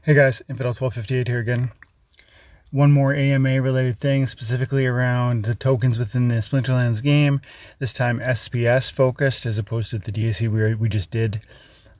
Hey guys, Infidel1258 here again. One more AMA related thing, specifically around the tokens within the Splinterlands game. This time SPS focused as opposed to the DAC we just did.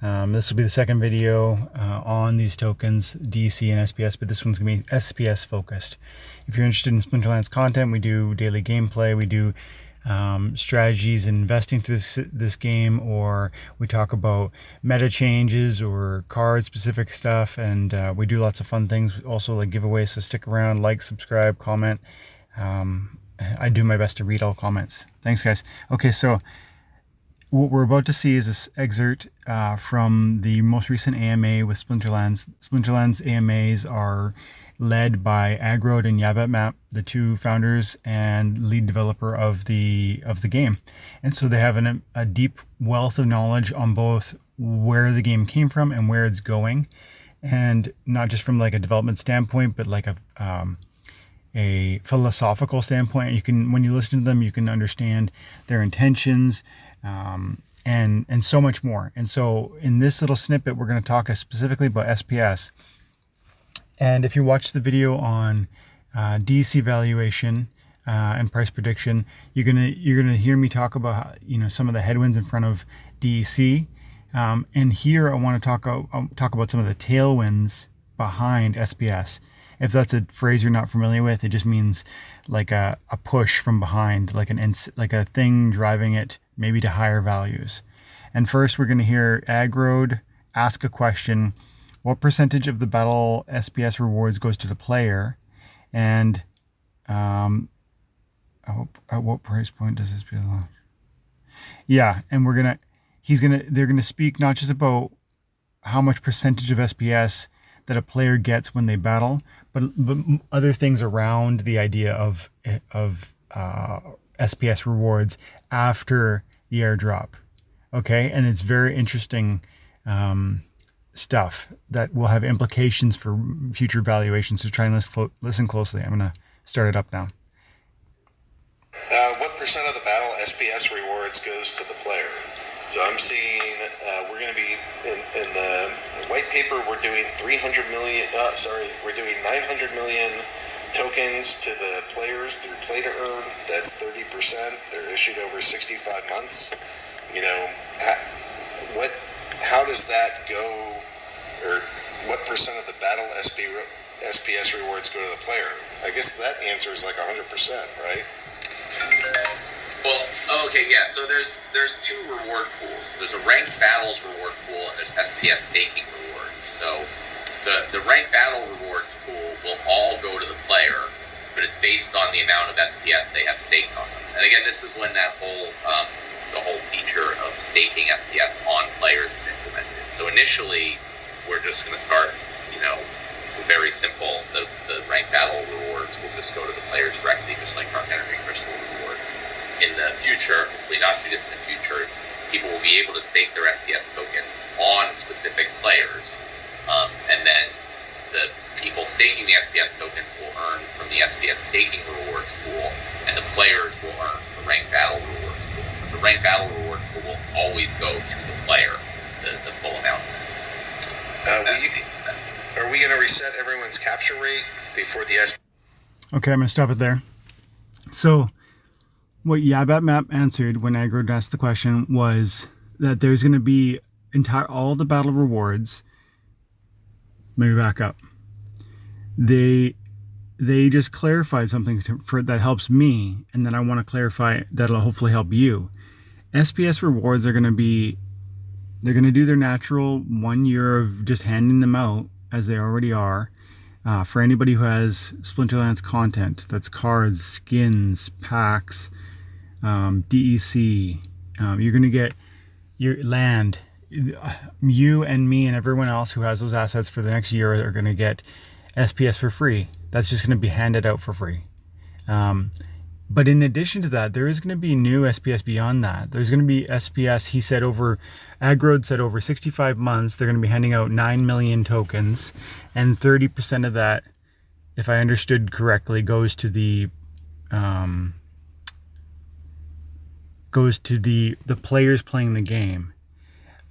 This will be the second video on these tokens, DAC and SPS, but this one's going to be SPS focused. If you're interested in Splinterlands content, we do daily gameplay, we do strategies in investing through this game, or we talk about meta changes or card specific stuff, and we do lots of fun things, also like giveaways, so stick around, like, subscribe, comment. I do my best to read all comments. Thanks guys. Okay, so what we're about to see is this excerpt from the most recent AMA with Splinterlands. Splinterlands AMAs are led by Agrod and Yabatmap, the two founders and lead developer of the game. And so they have a deep wealth of knowledge on both where the game came from and where it's going. And not just from like a development standpoint, but like a philosophical standpoint. You can, when you listen to them, you can understand their intentions, and so much more. And so in this little snippet, we're going to talk specifically about SPS. And if you watch the video on DC valuation and price prediction, you're gonna hear me talk about some of the headwinds in front of DEC. And here I want to talk about some of the tailwinds behind SPS. If that's a phrase you're not familiar with, it just means like a push from behind, like a thing driving it maybe to higher values. And first, we're going to hear Agrod ask a question: what percentage of the battle SPS rewards goes to the player? And at what price point does this belong? Yeah, and they're gonna speak not just about how much percentage of SPS that a player gets when they battle, but other things around the idea of SPS rewards after the airdrop. Okay, and it's very interesting stuff that will have implications for future valuations. So try and listen closely. I'm going to start it up now. What percent of the battle SPS rewards goes to the player? So I'm seeing we're going to be in the white paper. We're doing 300 million. We're doing 900 million tokens to the players through play to earn. That's 30%. They're issued over 65 months. How does that go? Or what percent of the battle SPS rewards go to the player? I guess that answer is like 100%, right? Well, okay, yeah. So there's two reward pools. There's a ranked battles reward pool, and there's SPS staking rewards. So the ranked battle rewards pool will all go to the player, but it's based on the amount of SPS they have staked on them. And again, this is when that whole the whole feature of staking SPS on players is implemented. So initially, we're just going to start, very simple. The ranked battle rewards will just go to the players directly, just like our energy crystal rewards. In the future, hopefully not too distant future, people will be able to stake their SPS tokens on specific players, and then the people staking the SPS tokens will earn from the SPS staking rewards pool, and the players will earn the ranked battle rewards pool. The ranked battle rewards pool will always go to the player, the full amount. Are we going to reset everyone's capture rate before the SPS? Okay, I'm going to stop it there. So what Yabatmap answered when Agrod asked the question was that there's going to be all the battle rewards. Maybe back up. They just clarified something that helps me, and then I want to clarify that'll hopefully help you. SPS rewards are going to they're going to do their natural 1 year of just handing them out as they already are. For anybody who has Splinterlands content, that's cards, skins, packs, DEC, you're going to get your land. You and me and everyone else who has those assets for the next year are going to get SPS for free. That's just going to be handed out for free. But in addition to that, there is going to be new SPS beyond that. There's going to be SPS, Agrod said over 65 months, they're going to be handing out 9 million tokens, and 30% of that, if I understood correctly, goes to the players playing the game.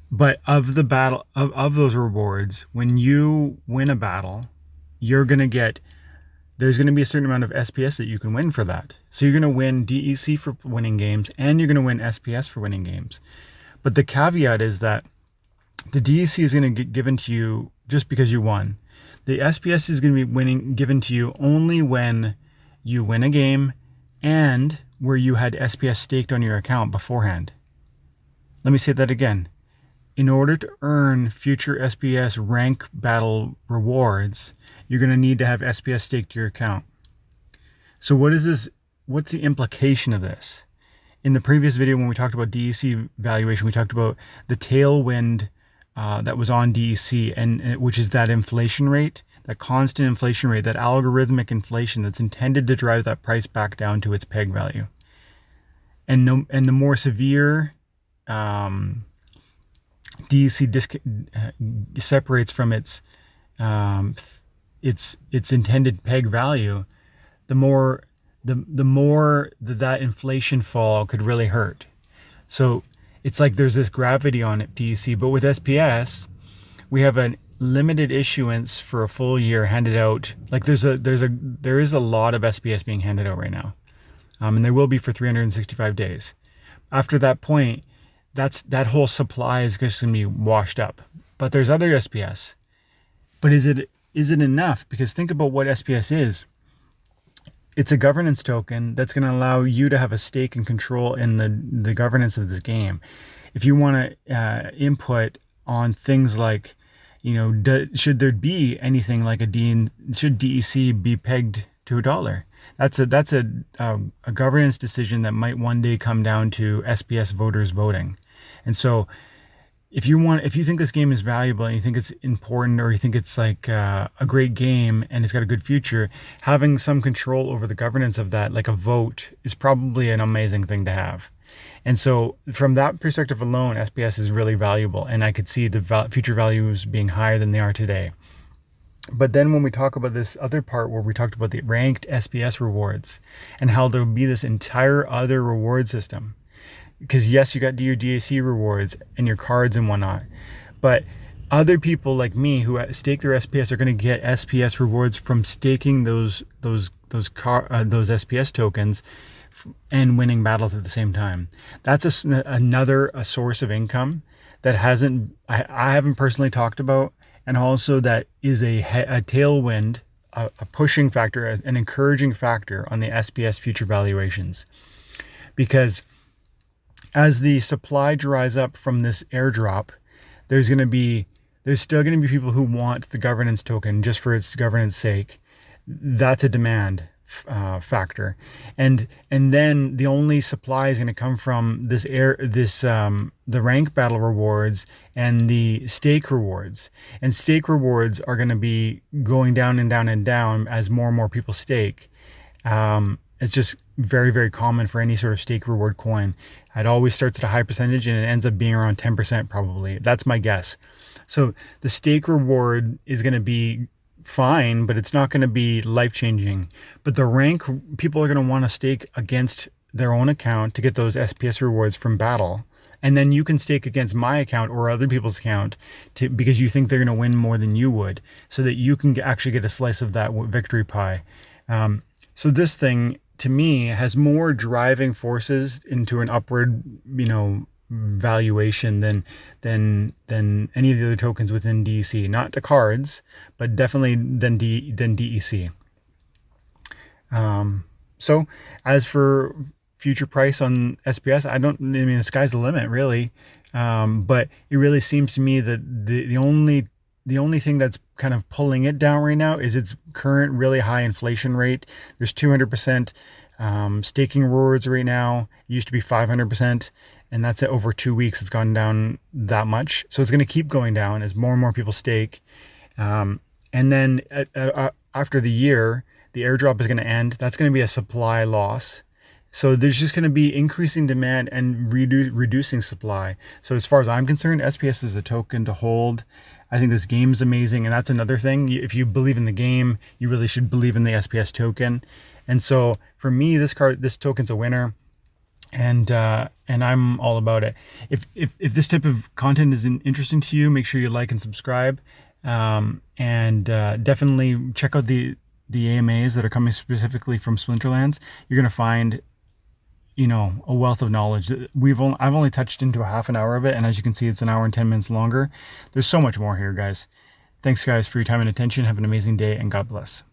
But of the battle of those rewards, when you win a battle, you're gonna get there's going to be a certain amount of SPS that you can win for that. So you're going to win DEC for winning games, and you're going to win SPS for winning games. But the caveat is that the DEC is going to get given to you just because you won. The SPS is going to be given to you only when you win a game and where you had SPS staked on your account beforehand. Let me say that again. In order to earn future SPS rank battle rewards, you're going to need to have SPS staked to your account. So what is this? What's the implication of this? In the previous video, when we talked about DEC valuation, we talked about the tailwind that was on DEC, and which is that inflation rate, that constant inflation rate, that algorithmic inflation that's intended to drive that price back down to its peg value. And the more severe DEC separates from its intended peg value, the more that inflation fall could really hurt. So it's like there's this gravity on it, DEC. But with SPS, we have a limited issuance for a full year handed out. Like there is a lot of SPS being handed out right now, and there will be for 365 days. After that point, that whole supply is just going to be washed up. But there's other SPS. But is it enough? Because think about what SPS is. It's a governance token that's going to allow you to have a stake and control in the governance of this game. If you want to input on things like, should there be anything like should DEC be pegged to $1? That's a governance decision that might one day come down to SPS voters voting. And so if you think this game is valuable and you think it's important, or you think it's like a great game and it's got a good future, having some control over the governance of that, like a vote, is probably an amazing thing to have. And so from that perspective alone, SPS is really valuable, and I could see the future values being higher than they are today. But then when we talk about this other part where we talked about the ranked SPS rewards and how there'll be this entire other reward system, because yes, you got your DAC rewards and your cards and whatnot, but other people like me who stake their SPS are going to get SPS rewards from staking those SPS tokens and winning battles at the same time. That's another source of income that I haven't personally talked about, and also that is a tailwind, a pushing factor, an encouraging factor on the SPS future valuations, because as the supply dries up from this airdrop, there's still going to be people who want the governance token just for its governance sake. That's a demand factor, and then the only supply is going to come from the rank battle rewards and the stake rewards. And stake rewards are going to be going down and down and down as more and more people stake. It's just very, very common for any sort of stake reward coin. It always starts at a high percentage and it ends up being around 10% probably. That's my guess. So the stake reward is going to be fine, but it's not going to be life-changing. But the rank, people are going to want to stake against their own account to get those SPS rewards from battle. And then you can stake against my account or other people's account because you think they're going to win more than you would, so that you can actually get a slice of that victory pie. So this thing, to me, has more driving forces into an upward, valuation than any of the other tokens within DEC. Not the cards, but definitely than DEC. So as for future price on SPS, the sky's the limit, really. But it really seems to me that the only thing that's kind of pulling it down right now is its current really high inflation rate. There's 200% staking rewards right now. It used to be 500%, and that's it. Over 2 weeks, it's gone down that much. So it's going to keep going down as more and more people stake. And then after the year, the airdrop is going to end. That's going to be a supply loss. So there's just going to be increasing demand and reducing supply. So as far as I'm concerned, SPS is a token to hold. I think this game is amazing, and that's another thing. If you believe in the game, you really should believe in the SPS token. And so for me, this token's a winner. and I'm all about it. If this type of content is interesting to you, make sure you like and subscribe, and definitely check out the AMAs that are coming specifically from Splinterlands. You're gonna find, a wealth of knowledge. I've only touched into a half an hour of it, and as you can see, it's an hour and 10 minutes longer. There's so much more here, guys. Thanks, guys, for your time and attention. Have an amazing day, and God bless.